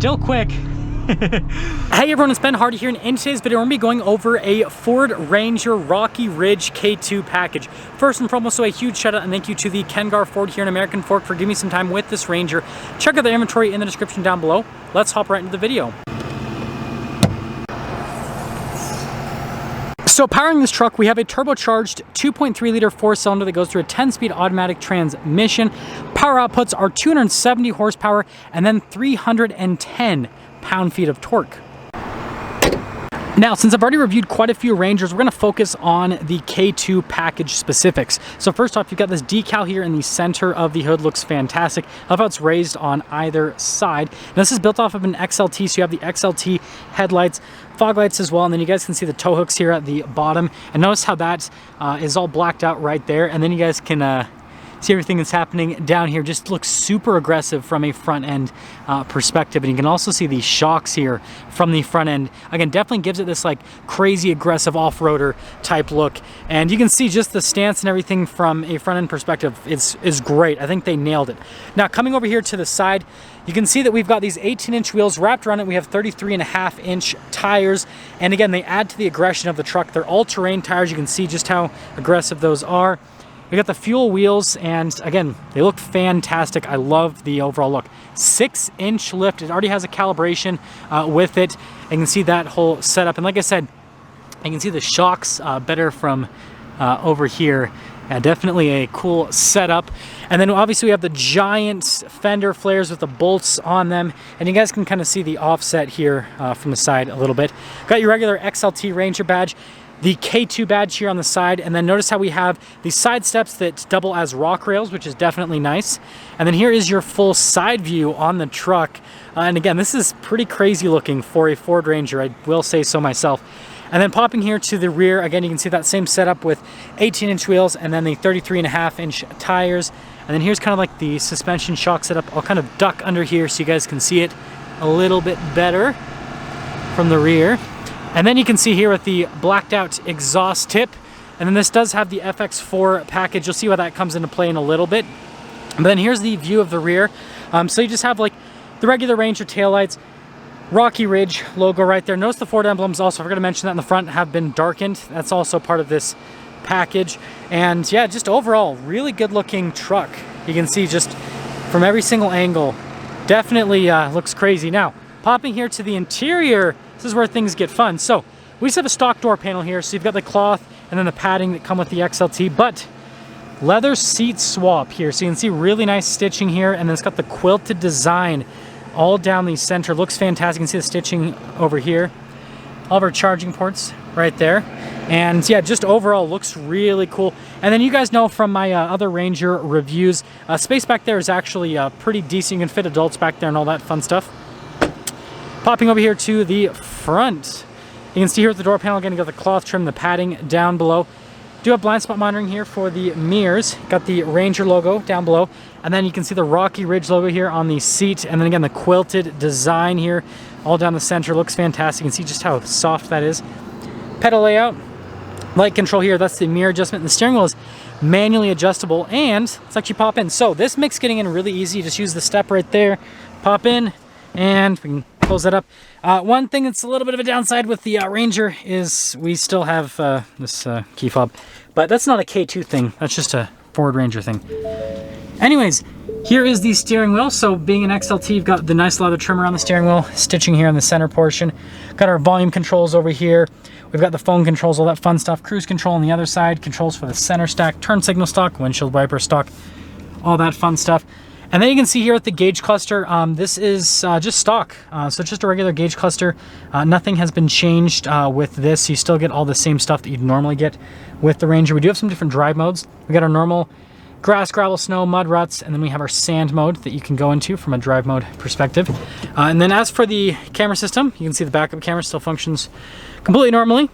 still quick. Hey everyone, it's Ben Hardy here, and in today's video we're going to be going over a Ford Ranger Rocky Ridge K2 package. First and foremost, so a huge shout out and thank you to the Kengar Ford here in American Fork for giving me some time with this Ranger. Check out the inventory in the description down below. Let's hop right into the video. So powering this truck, we have a turbocharged 2.3 liter 4-cylinder that goes through a 10-speed automatic transmission. Power outputs are 270 horsepower and then 310 pound-feet of torque. Now, since I've already reviewed quite a few Rangers, we're going to focus on the K2 package specifics. So first off, you've got this decal here in the center of the hood. Looks fantastic. I love how it's raised on either side. Now, this is built off of an XLT, so you have the XLT headlights, fog lights as well, and then you guys can see the tow hooks here at the bottom. And notice how that is all blacked out right there. And then you guys can see everything that's happening down here. Just looks super aggressive from a front end perspective. And you can also see the shocks here from the front end. Again, definitely gives it this like crazy aggressive off-roader type look. And you can see just the stance and everything from a front end perspective is great. I think they nailed it. Now coming over here to the side, you can see that we've got these 18-inch wheels wrapped around it. We have 33.5-inch tires. And again, they add to the aggression of the truck. They're all-terrain tires. You can see just how aggressive those are. We got the fuel wheels, and again, they look fantastic. I love the overall look. 6-inch lift. It already has a calibration with it. You can see that whole setup. And like I said, you can see the shocks better from over here. Definitely a cool setup. And then obviously we have the giant fender flares with the bolts on them. And you guys can kind of see the offset here from the side a little bit. Got your regular XLT Ranger badge. The K2 badge here on the side, and then notice how we have these side steps that double as rock rails, which is definitely nice. And then here is your full side view on the truck. And again, this is pretty crazy looking for a Ford Ranger, I will say so myself. And then popping here to the rear, again, you can see that same setup with 18-inch wheels and then the 33.5-inch tires. And then here's kind of like the suspension shock setup. I'll kind of duck under here so you guys can see it a little bit better from the rear. And then you can see here with the blacked out exhaust tip. And then this does have the FX4 package. You'll see why that comes into play in a little bit. But then here's the view of the rear. So you just have like the regular Ranger taillights, Rocky Ridge logo right there. Notice the Ford emblems also, I forgot to mention that in the front, have been darkened. That's also part of this package. And yeah, just overall, really good looking truck. You can see just from every single angle, definitely looks crazy. Now, popping here to the interior, this is where things get fun. So we just have a stock door panel here. So you've got the cloth and then the padding that come with the XLT, but leather seat swap here. So you can see really nice stitching here, and then it's got the quilted design all down the center. Looks fantastic. You can see the stitching over here. All of our charging ports right there. And yeah, just overall looks really cool. And then you guys know from my other Ranger reviews, space back there is actually pretty decent. You can fit adults back there and all that fun stuff. Popping over here to the front, you can see here at the door panel, again, you got the cloth trim, the padding down below. Do have blind spot monitoring here for the mirrors. Got the Ranger logo down below. And then you can see the Rocky Ridge logo here on the seat. And then again, the quilted design here all down the center. Looks fantastic. You can see just how soft that is. Pedal layout, light control here. That's the mirror adjustment. The steering wheel is manually adjustable, and let's actually pop in. So this makes getting in really easy. You just use the step right there, pop in, and we can close that up. One thing that's a little bit of a downside with the Ranger is we still have this key fob, but that's not a K2 thing. That's just a Ford Ranger thing. Anyways, here is the steering wheel. So being an XLT, you've got the nice leather trim around the steering wheel, stitching here on the center portion. Got our volume controls over here. We've got the phone controls, all that fun stuff. Cruise control on the other side, controls for the center stack, turn signal stock, windshield wiper stock, all that fun stuff. And then you can see here with the gauge cluster, this is just stock. So it's just a regular gauge cluster. Nothing has been changed with this. You still get all the same stuff that you'd normally get with the Ranger. We do have some different drive modes. We got our normal grass, gravel, snow, mud, ruts, and then we have our sand mode that you can go into from a drive mode perspective. And then as for the camera system, you can see the backup camera still functions completely normally.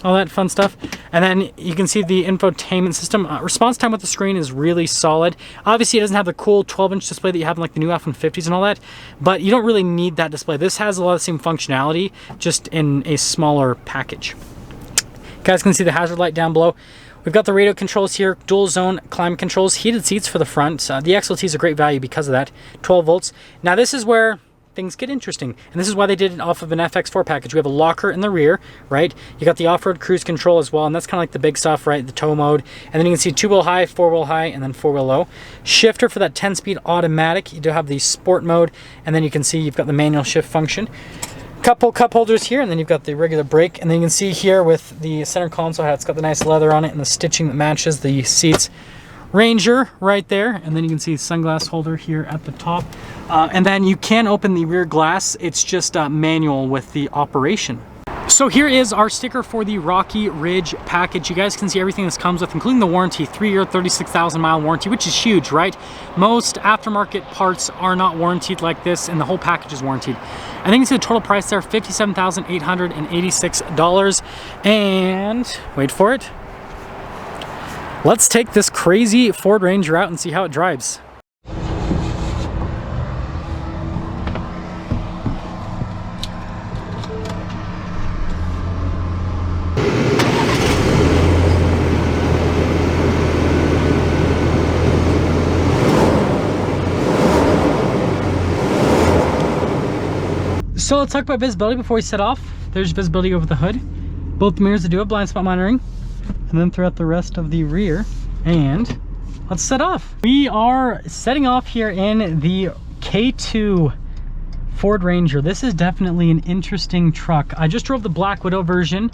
All that fun stuff. And then you can see the infotainment system. Response time with the screen is really solid. Obviously, it doesn't have the cool 12-inch display that you have in like the new F-150s and all that, but you don't really need that display. This has a lot of the same functionality, just in a smaller package. You guys can see the hazard light down below. We've got the radio controls here, dual zone climate controls, heated seats for the front. The XLT is a great value because of that, 12 volts. Now this is where things get interesting. And this is why they did it off of an FX4 package. We have a locker in the rear, right? You got the off-road cruise control as well, and that's kind of like the big stuff, right? The tow mode. And then you can see 2-wheel high, 4-wheel high, and then 4-wheel low. Shifter for that 10-speed automatic. You do have the sport mode, and then you can see you've got the manual shift function. Couple cup holders here, and then you've got the regular brake, and then you can see here with the center console, how it's got the nice leather on it and the stitching that matches the seats. Ranger right there, and then you can see the sunglass holder here at the top, and then you can open the rear glass. It's just manual with the operation. So here is our sticker for the Rocky Ridge package. You guys can see everything this comes with, including the warranty, 3-year, 36,000 mile warranty, which is huge, right? Most aftermarket parts are not warranted like this, and the whole package is warranted. I think you can see the total price there, $57,886. And wait for it. Let's take this crazy Ford Ranger out and see how it drives. So let's talk about visibility before we set off. There's visibility over the hood. Both mirrors do have blind spot monitoring. And then throughout the rest of the rear. And let's set off. We are setting off here in the K2 Ford Ranger. This is definitely an interesting truck. I just drove the Black Widow version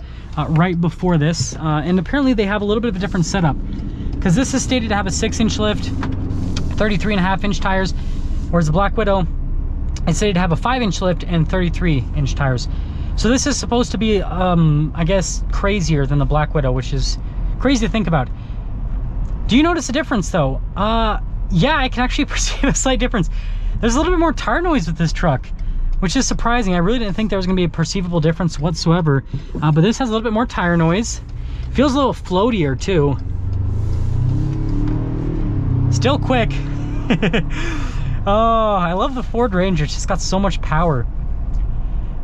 right before this. And apparently they have a little bit of a different setup. Because this is stated to have a 6-inch lift, 33.5-inch tires. Whereas the Black Widow, it's stated to have a 5-inch lift and 33-inch tires. So this is supposed to be, I guess, crazier than the Black Widow, which is crazy to think about. Do you notice a difference, though? Yeah, I can actually perceive a slight difference. There's a little bit more tire noise with this truck, which is surprising. I really didn't think there was going to be a perceivable difference whatsoever. But this has a little bit more tire noise. Feels a little floatier, too. Still quick. Oh, I love the Ford Ranger. It's just got so much power.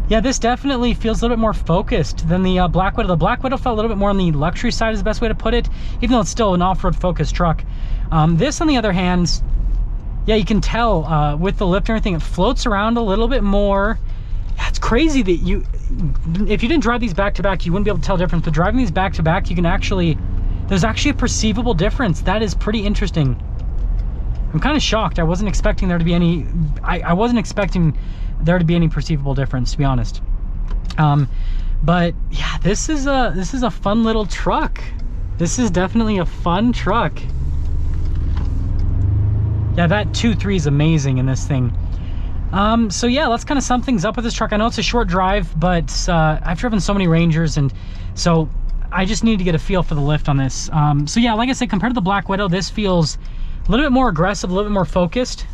Yeah, this definitely feels a little bit more focused than the Black Widow. The Black Widow felt a little bit more on the luxury side is the best way to put it, even though it's still an off-road focused truck. This, on the other hand, yeah, you can tell with the lift and everything, it floats around a little bit more. Yeah, it's crazy that if you didn't drive these back-to-back, you wouldn't be able to tell the difference. But driving these back-to-back, you can actually, there's actually a perceivable difference. That is pretty interesting. I'm kind of shocked. I wasn't expecting there to be any, I wasn't expecting there to be any perceivable difference, to be honest. But yeah, this is a fun little truck. This is definitely a fun truck. Yeah, that 2.3 is amazing in this thing. So yeah, let's kind of sum things up with this truck. I know it's a short drive, but I've driven so many Rangers, and so I just need to get a feel for the lift on this. So yeah, like I said, compared to the Black Widow, this feels a little bit more aggressive, a little bit more focused.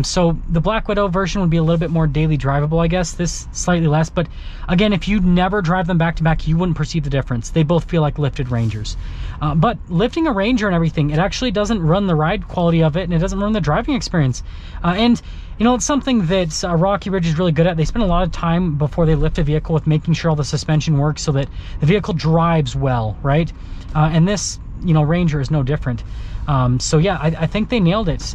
So the Black Widow version would be a little bit more daily drivable, I guess. This slightly less, but again, if you never drive them back to back, you wouldn't perceive the difference. They both feel like lifted Rangers. But lifting a Ranger and everything, it actually doesn't run the ride quality of it, and it doesn't run the driving experience. And you know, it's something that Rocky Ridge is really good at. They spend a lot of time before they lift a vehicle with making sure all the suspension works so that the vehicle drives well, right? And this, you know, Ranger is no different. So yeah, I think they nailed it.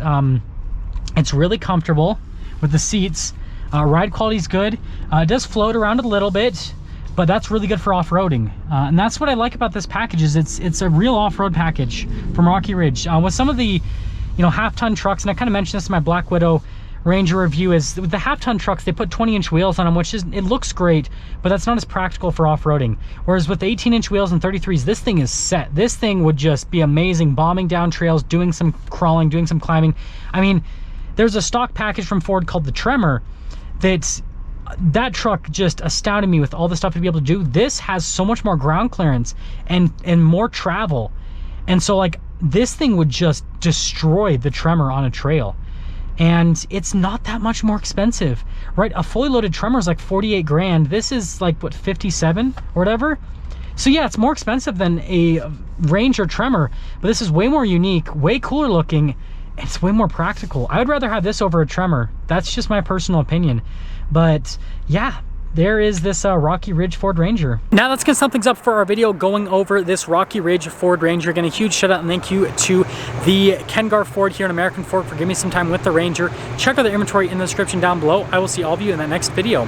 It's really comfortable with the seats. Ride quality is good. It does float around a little bit, but that's really good for off-roading. And that's what I like about this package, is it's a real off-road package from Rocky Ridge. With some of the, you know, half-ton trucks, and I kind of mentioned this in my Black Widow Ranger review, is with the half-ton trucks, they put 20-inch wheels on them, which is, it looks great, but that's not as practical for off-roading. Whereas with the 18-inch wheels and 33s, this thing is set. This thing would just be amazing, bombing down trails, doing some crawling, doing some climbing. I mean, there's a stock package from Ford called the Tremor that truck just astounded me with all the stuff to be able to do. This has so much more ground clearance and more travel. And so like this thing would just destroy the Tremor on a trail. And it's not that much more expensive, right? A fully loaded Tremor is like 48 grand. This is like, what, 57 or whatever? So yeah, it's more expensive than a Ranger Tremor, but this is way more unique, way cooler looking. It's way more practical. I would rather have this over a Tremor. That's just my personal opinion. But yeah, there is this Rocky Ridge Ford Ranger. Now let's get some things up for our video going over this Rocky Ridge Ford Ranger. Again, a huge shout out and thank you to the Kengar Ford here in American Ford for giving me some time with the Ranger. Check out the inventory in the description down below. I will see all of you in the next video.